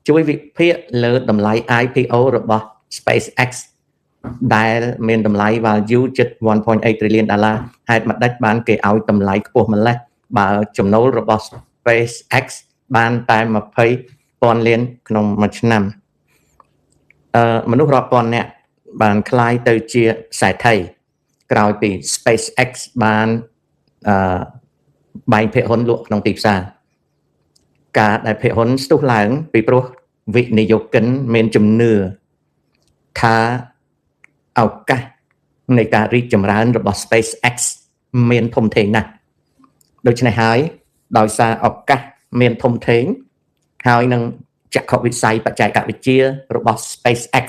ជួយវិភាគលើតម្លៃ IPO របស់ SpaceX ដែលមានតម្លៃ value ជិត 1.8 trillion ដុល្លារហេតុម្ដេចបានគេឲ្យតម្លៃខ្ពស់ម្ល៉េះបើចំណូលរបស់ SpaceX បានតែ 20,000 លានក្នុងមួយឆ្នាំមនុស្សរាប់ពាន់នាក់បានคล้ายទៅជាសេដ្ឋីក្រោយពី SpaceX បានបែងភាគហ៊ុនលក់ក្នុងទីផ្សារការដែលភាគហ៊ុនស្ទុះឡើងពីព្រោះវិនិយោគិនមានជំនឿថាឱកាសនៃការរីកចម្រើនរបស់ SpaceX មានធំធេងណាស់ដូច្នេះហើយដោយសារឱកាសមានធំធេងហើយនឹងចក្ខុវិស័យបច្ចេកវិទ្យារបស់ SpaceX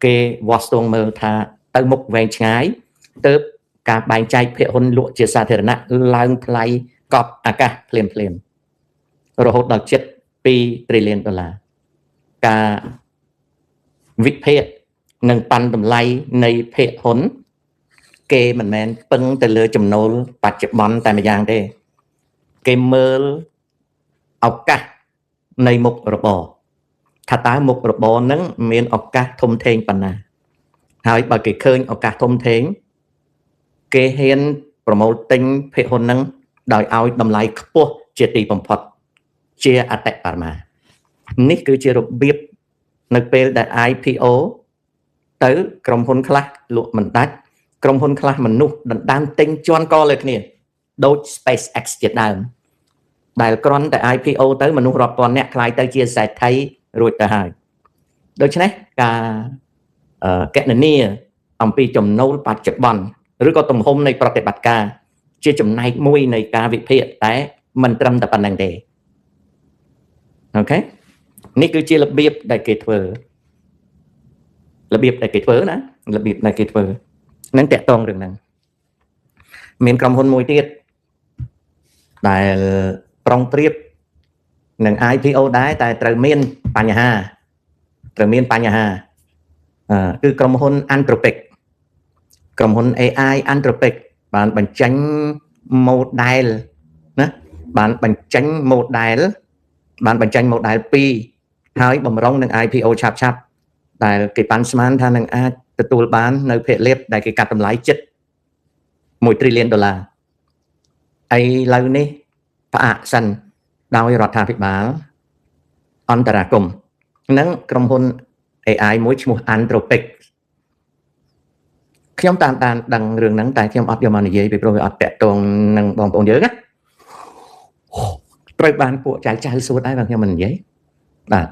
គេវាស់ស្ទង់មើលថាទៅមុខវែងឆ្ងាយទើបការបែងចែកភាគហ៊ុនលក់ជាសាធារណៈឡើងថ្លៃកប់អាកាសភ្លាមរហូតដល់ជិត2 trillion ដុល្លារការវិភាគនិងប៉ាន់តម្លៃនៃភាគហ៊ុនគេមិនមែនពឹងទៅលើចំណូលបច្ចុប្បន្នតែម្យ៉ាងទេគេមើលឱកាសនៃមុខរបរថាតើមុខរបរនឹងមានឱកាសធំធេងប៉ុណ្ណាហើយបើគេឃើញឱកាសធំធេងគេហ៊ានប្រមូលទិញភាគហ៊ុននឹងដោយឲ្យតម្លៃខ្ពស់ជាទីបំផុតជាអតិបរមានេះគឺជារបៀបនៅពេលដែល IPO ទៅក្រុមហ៊ុនខ្លះលក់មិនដាច់ក្រុមហ៊ុនខ្លះមនុស្សដណ្ដើមទិញជន់កលើគ្នាដូច SpaceX ជាដើមដែលគ្រាន់តែ IPO ទៅមនុស្សរាប់ពាន់នាក់ខ្លាយទៅជាសេដ្ឋីរួចទៅហើយដូច្នេះការកណនាអំពីចំណូលបច្ចុប្បន្នឬក៏ទំហំនៃប្រតិបត្តិការជាចំណែកមួយនៃការវិភាគតែមិនត្រឹមតែប៉ុណ្្នឹងទេអូខេនេះគឺជារបៀបដែលគេធ្វើណារបៀបដែលគេធ្វើនឹងតាក់ទងរឿងហ្នឹងមានក្រុមហ៊ុនមួយទៀតដែលប្រុងប្រៀបនឹង IPO ដែរតែត្រូវមានបញ្ហាគឺក្រុមហ៊ុន Anthropic ក្រុមហ៊ុន AI Anthropic បានបញ្ចេញ model ណាបានបញ្ចេញ model 2ហើយបំរុងនឹង IPO ឆាប់ដែលគេប៉ាន់ស្មានថានឹងអាចទទួលបាននៅភាគលាភដែលគេកាត់តម្លៃជិត1 trillion ដុល្លារឥឡូវនេះផ្អាកសិនដោយរដ្ឋាភិបាលអន្តរាគមន៍និងក្រុមហ៊ុន AI មួយឈ្មោះ Anthropic ខ្ញុំតាមដានដឹងរឿងហ្នឹងតែខ្ញុំអត់យកមកនិយាយពីព្រោះវាអត់តាក់ទងនឹងបងប្អូនយើងណាត្រូវបានពួកចៅសួរដែរបើខ្ញុំមិននិយាយបាទ